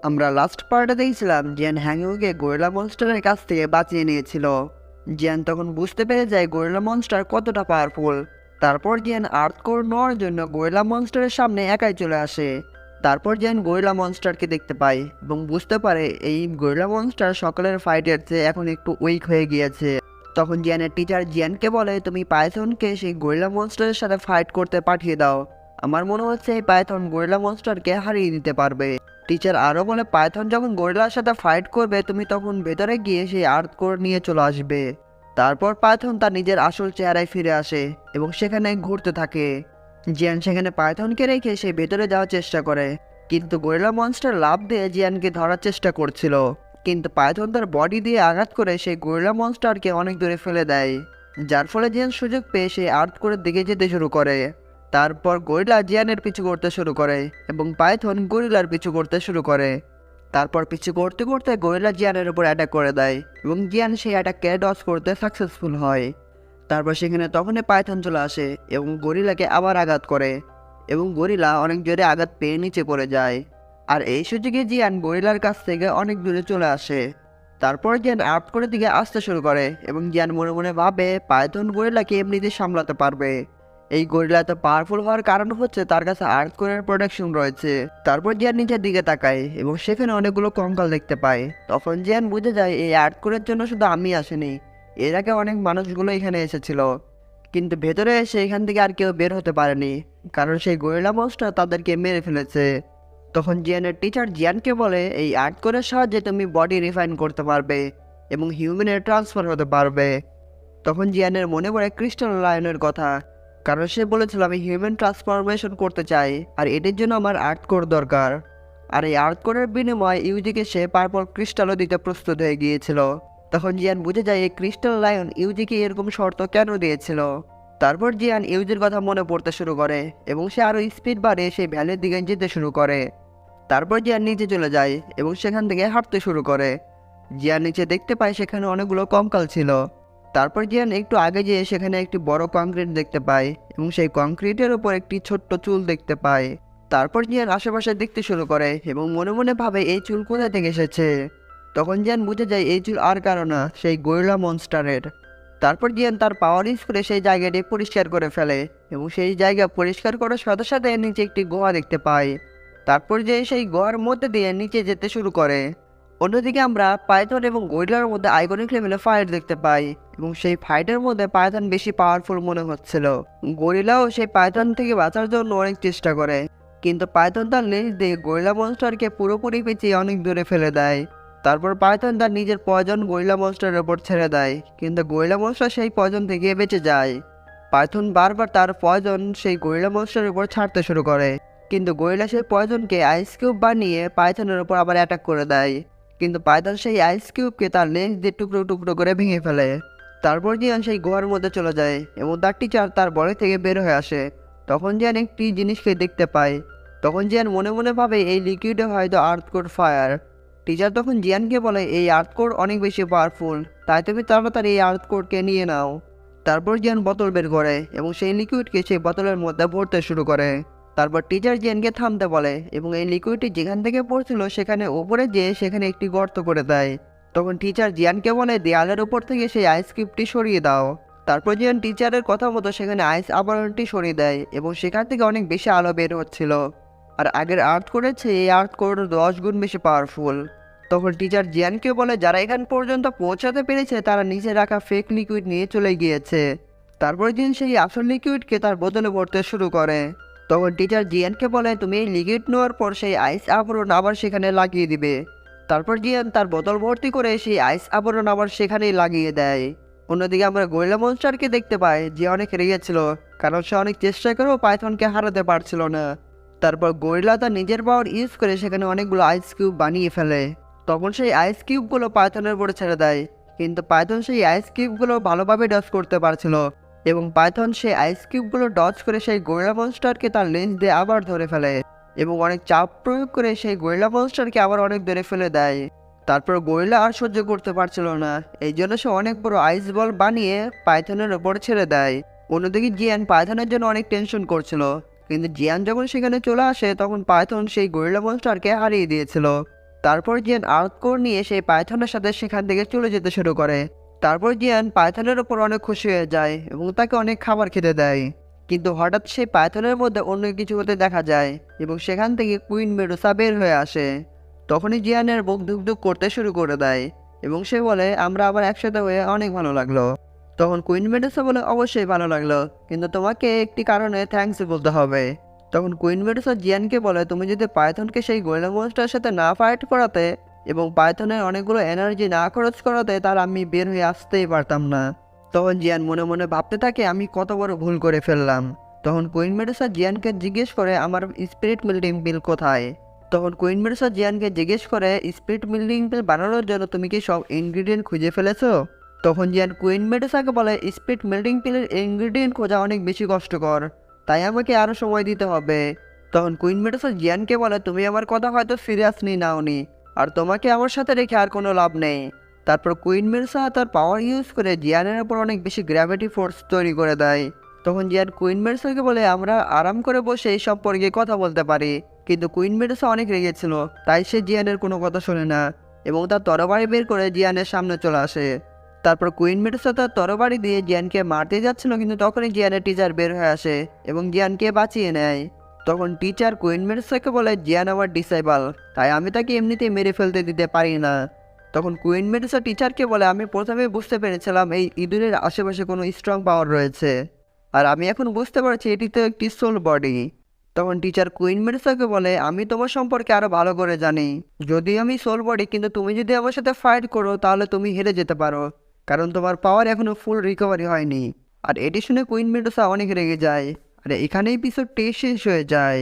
আমরা লাস্ট পার্টে দেখছিলাম জিয়ান হ্যাংইউকে গরিলা মনস্টারের কাছ থেকে বাঁচিয়ে নিয়েছিল। জিয়ান তখন বুঝতে পেরে যায় গরিলা মনস্টার কতটা পাওয়ারফুল। তারপর জিয়ান আর্থ কোর নেওয়ার জন্য গরিলা মনস্টারের সামনে একাই চলে আসে। তারপর জিয়ান গরিলা মনস্টারকে দেখতে পায় এবং বুঝতে পারে এই গরিলা মনস্টার সকলের ফাইটের চেয়ে এখন একটু উইক হয়ে গিয়েছে। তখন জিয়ানের টিচার জিয়ানকে বলে, তুমি পাইথনকে সেই গরিলা মনস্টারের সাথে ফাইট করতে পাঠিয়ে দাও। আমার মনে হচ্ছে এই পাইথন গরিলা মনস্টারকে হারিয়ে দিতে পারবে। টিচার আরও বলে, পাইথন যখন গরিলার সাথে ফাইট করবে তুমি তখন ভেতরে গিয়ে সেই আর্থ কোর নিয়ে চলে আসবে। তারপর পাইথন তার নিজের আসল চেহারায় ফিরে আসে এবং সেখানে ঘুরতে থাকে। জিয়ান সেখানে পাইথনকে রেখে সে ভেতরে যাওয়ার চেষ্টা করে, কিন্তু গরিলা মনস্টার লাফ দিয়ে জিয়ানকে ধরার চেষ্টা করছিল। কিন্তু পাইথন তার বডি দিয়ে আঘাত করে সেই গরিলা মনস্টারকে অনেক দূরে ফেলে দেয়, যার ফলে জিয়ান সুযোগ পেয়ে সেই আর্থ কোরের দিকে যেতে শুরু করে। তারপর গরিলা জিয়ানের পিছু করতে শুরু করে এবং পাইথন গরিলার পিছু করতে শুরু করে। তারপর পিছু করতে করতে গরিলা জিয়ানের উপর অ্যাটাক করে দেয় এবং জিয়ান সেই অ্যাটাককে ডজ করতে সাকসেসফুল হয়। তারপর সেখানে তখনই পাইথন চলে আসে এবং গরিলাকে আবার আঘাত করে এবং গরিলা অনেক জোরে আঘাত পেয়ে নিচে পড়ে যায়। আর এই সুযোগে জিয়ান গরিলার কাছ থেকে অনেক দূরে চলে আসে। তারপর জিয়ান আর্থ কোরের দিকে আসতে শুরু করে এবং জিয়ান মনে মনে ভাবে পাইথন গরিলাকে এমনিতে সামলাতে পারবে। এই গরিলা এত পাওয়ারফুল হওয়ার কারণ হচ্ছে তার কাছে আর্থ কোরের প্রোটেকশন রয়েছে। তারপর জিয়ান নিচের দিকে তাকায় এবং সেখানে অনেকগুলো কঙ্কাল দেখতে পায়। তখন জিয়ান বুঝে যায় এই আর্থ কোরের জন্য শুধু আমি আসিনি, এর আগে অনেক মানুষগুলো এখানে এসেছিল, কিন্তু ভেতরে এসে এখান থেকে আর কেউ বের হতে পারেনি, কারণ সেই গরিলা মনস্টার তাদেরকে মেরে ফেলেছে। তখন জিয়ানের টিচার জিয়ানকে বলে, এই আর্ট কোরের সাহায্যে তুমি বডি রিফাইন করতে পারবে এবং হিউম্যানে ট্রান্সফার হতে পারবে। তখন জিয়ানের মনে পড়ে ক্রিস্টাল লায়নের কথা, কারণ সে বলেছিল আমি হিউম্যান ট্রান্সফরমেশন করতে চাই আর এটির জন্য আমার আর্ট কোর দরকার। আর এই আর্ট কোরের বিনিময়ে ইউজিকে সে পার্পল ক্রিস্টালও দিতে প্রস্তুত হয়ে গিয়েছিল। তখন জিয়ান বুঝে যায় এই ক্রিস্টাল লায়ন ইউজিকে এরকম শর্ত কেন দিয়েছিল। তারপর জিয়ান ইউজির কথা মনে পড়তে শুরু করে এবং সে আরও স্পিড বাড়িয়ে সেই ভ্যালির দিকে যেতে শুরু করে। তারপর জিয়ান নিচে চলে যায় এবং সেখান থেকে হাঁটতে শুরু করে। জিয়ান নিচে দেখতে পায় সেখানে অনেকগুলো কঙ্কাল ছিল। তারপর জিয়ান একটু আগে যেয়ে সেখানে একটি বড় কংক্রিট দেখতে পায় এবং সেই কংক্রিটের উপর একটি ছোট্ট চুল দেখতে পায়। তারপর জিয়ান আশেপাশে দেখতে শুরু করে এবং মনে মনে ভাবে এই চুল কোথা থেকে এসেছে। তখন জিয়ান বুঝে যায় এই চুল আর কারো না, সেই গরিলা মনস্টারের। তারপর জিয়ান তার পাওয়ার ইউজ করে সেই জায়গাটি পরিষ্কার করে ফেলে এবং সেই জায়গা পরিষ্কার করার সাথে সাথে নিচে একটি গুহা দেখতে পায়। তারপর যে সেই গুহার মধ্যে দিয়ে নিচে যেতে শুরু করে। অন্যদিকে আমরা পাইথন এবং গরিলার মধ্যে আইকনিক লেভেলে ফাইট দেখতে পাই এবং সেই ফাইটের মধ্যে পাইথন বেশি পাওয়ারফুল মনে হচ্ছিল। গরিলাও সেই পাইথন থেকে বাঁচার জন্য অনেক চেষ্টা করে, কিন্তু পাইথন তার লেজ দিয়ে গরিলা মনস্টারকে পুরোপুরি পেঁচিয়ে অনেক দূরে ফেলে দেয়। তারপর পাইথন তার নিজের পয়জন গরিলা মনস্টারের উপর ছেড়ে দেয়, কিন্তু গরিলা মনস্টার সেই পয়জন থেকে বেঁচে যায়। পাইথন বারবার তার পয়জন সেই গরিলা মনস্টারের উপর ছাড়তে শুরু করে, কিন্তু গরিলা সেই পয়জনকে আইস কিউব বানিয়ে পাইথনের উপর আবার অ্যাটাক করে দেয়। কিন্তু পাইথন সেই আইস কিউবকে তার লেন্স দিয়ে টুকরো টুকরো করে ভেঙে ফেলে। তারপর জিয়ান সেই গুহার মধ্যে চলে যায় এবং তার টিচার তার বডি থেকে বের হয়ে আসে। তখন জিয়ান একটি জিনিসকে দেখতে পায়। তখন জিয়ান মনে মনে ভাবে এই লিকুইডে হয়তো আর্থ কোর ফায়ার। টিচার তখন জিয়ানকে বলে, এই আর্থ কোর অনেক বেশি পাওয়ারফুল, তাই তুমি তাড়াতাড়ি এই আর্থ কোরকে নিয়ে নাও। তারপর জিয়ান বোতল বের করে এবং সেই লিকুইডকে সেই বোতলের মধ্যে ভরতে শুরু করে। তারপর টিচার জিয়ানকে থামতে বলে এবং এই লিকুইডটি যেখান থেকে পড়ছিল সেখানে উপরে যেয়ে সেখানে একটি গর্ত করে দেয়। তখন টিচার জিয়ানকে বলে, দেয়ালের উপর থেকে সেই আইস কিউবটি সরিয়ে দাও। তারপর জিয়ান টিচারের কথা মতো সেখানে আইস আবরণটি সরিয়ে দেয় এবং সেখান থেকে অনেক বেশি আলো বের হচ্ছিল। আর আগের আর্থ করেছে এই আর্থ কোর 10 গুণ বেশি পাওয়ারফুল। তখন টিচার জিয়ানকে বলে, যারা এখান পর্যন্ত পৌঁছাতে পেরেছে তারা নিচে রাখা ফেক লিকুইড নিয়ে চলে গিয়েছে। তারপর জিয়ান সেই আসল লিকুইডকে তার বোতলে ভরতে শুরু করে। তখন টিচার জিয়ানকে বলে, তুমি এই লিকুইড নেওয়ার পর সেই আইস আবরণ আবার সেখানে লাগিয়ে দিবে। তারপর জিয়ান তার বোতল ভর্তি করে সেই আইস আবরণ আবার সেখানেই লাগিয়ে দেয়। অন্যদিকে আমরা গরিলা মনস্টারকে দেখতে পাই, যে অনেক রেগেছিল কারণ সে অনেক চেষ্টা করেও পাইথনকে হারাতে পারছিল না। তারপর গরিলা তার নিজের পাওয়ার ইউজ করে সেখানে অনেকগুলো আইস কিউব বানিয়ে ফেলে। তখন সেই আইস কিউবগুলো পাইথনের উপরে ছেড়ে দেয়, কিন্তু পাইথন সেই আইস কিউবগুলো ভালোভাবে ডজ করতে পারছিল এবং পাইথন সেই আইস কিউবগুলো ডজ করে সেই গরিলা মনস্টারকে তার লেন্স দিয়ে আবার ধরে ফেলে এবং অনেক চাপ প্রয়োগ করে সেই গরিলা মনস্টারকে আবার অনেক দূরে ফেলে দেয়। তারপর গরিলা আর সহ্য করতে পারছিল না, এই জন্য সে অনেক বড় আইস বল বানিয়ে পাইথনের ওপর ছেড়ে দেয়। অন্যদিকে জিয়ান পাইথনের জন্য অনেক টেনশন করছিল, কিন্তু জিয়ান যখন সেখানে চলে আসে তখন পাইথন সেই গরিলা মনস্টারকে হারিয়ে দিয়েছিল। তারপর জিয়ান আর্থকোর নিয়ে সেই পাইথনের সাথে সেখান থেকে চলে যেতে শুরু করে। তারপর জিয়ান পাইথনের ওপর অনেক খুশি হয়ে যায় এবং তাকে অনেক খাবার খেতে দেয়। কিন্তু হঠাৎ সেই পাইথনের মধ্যে অন্য কিছু হতে দেখা যায় এবং সেখান থেকে কুইন মেডুসা বের হয়ে আসে। তখনই জিয়ানের বুক ধুকধুক করতে শুরু করে দেয় এবং সে বলে, আমরা আবার একসাথে হয়ে অনেক ভালো লাগলো। তখন কুইন মেডুসা বলে, অবশ্যই ভালো লাগলো, কিন্তু তোমাকে একটি কারণে থ্যাঙ্কস বলতে হবে। তখন কুইন মেডুসা জিয়ানকে বলে, তুমি যদি পাইথনকে সেই গোরিলা মনস্টারের সাথে না ফাইট করাতে এবং পাইথনের অনেকগুলো এনার্জি না খরচ করাতে, তাহলে আমি বের হয়ে আসতেই পারতাম না। তখন জিয়ান মনে মনে ভাবতে থাকে, আমি কত বড় ভুল করে ফেললাম। তখন কুইন মেডুসা জিয়ানকে জিজ্ঞেস করে, আমার স্পিরিট মিল্ডিং পিল কোথায়। তখন কুইন মেডুসা জিয়ানকে জিজ্ঞেস করে, স্পিরিট মিল্ডিং পিল বানানোর জন্য তুমি কি সব ইনগ্রিডিয়েন্ট খুঁজে ফেলেছো? তখন জিয়ান কুইন মেডুসাকে বলে, স্পিরিট মিল্ডিং পিলের ইনগ্রিডিয়েন্ট খোঁজা অনেক বেশি কষ্টকর, তাই আমাকে আরও সময় দিতে হবে। তখন কুইন মেডুসা জিয়ানকে বলে, তুমি আমার কথা হয়তো সিরিয়াসলি নাওনি, আর তোমাকে আমার সাথে রেখে আর কোনো লাভ নেই। তারপর কুইন মেডুসা তার পাওয়ার ইউজ করে জিয়ানের উপর অনেক বেশি গ্র্যাভিটি ফোর্স তৈরি করে দেয়। তখন জিয়ান কুইন মেডুসাকে বলে, আমরা আরাম করে বসে এই সম্পর্কে কথা বলতে পারি। কিন্তু কুইন মেডুসা অনেক রেগেছিল, তাই সে জিয়ানের কোনো কথা শোনে না এবং তার তরবারি বের করে জিয়ানের সামনে চলে আসে। তারপর কুইন মেডুসা তার তরবারি দিয়ে জিয়ানকে মারতে যাচ্ছিল, কিন্তু তখনই জিয়ানের টিচার বের হয়ে আসে এবং জিয়ানকে বাঁচিয়ে নেয়। তখন টিচার কুইন মেডুসাকে বলে, জিয়ান আমার ডিসাইবল, তাই আমি তাকে এমনিতেই মেরে ফেলতে দিতে পারি না। তখন কুইন মেডুসা টিচারকে বলে, আমি প্রথমে বুঝতে পেরেছিলাম এই ইঁদুরের আশেপাশে কোনো স্ট্রং পাওয়ার রয়েছে, আর আমি এখন বুঝতে পারছি এটি তো একটি সোল বডি। তখন টিচার কুইন মেডুসাকে বলে, আমি তোমার সম্পর্কে আরো ভালো করে জানি। যদি আমি সোল বডি, কিন্তু তুমি যদি আমার সাথে ফাইট করো তাহলে তুমি হেরে যেতে পারো, কারণ তোমার পাওয়ার এখনো ফুল রিকভারি হয়নি। আর এটি শুনে কুইন মেডুসা অনেক রেগে যায়। আর এখানেই এপিসোডটি শেষ হয়ে যায়।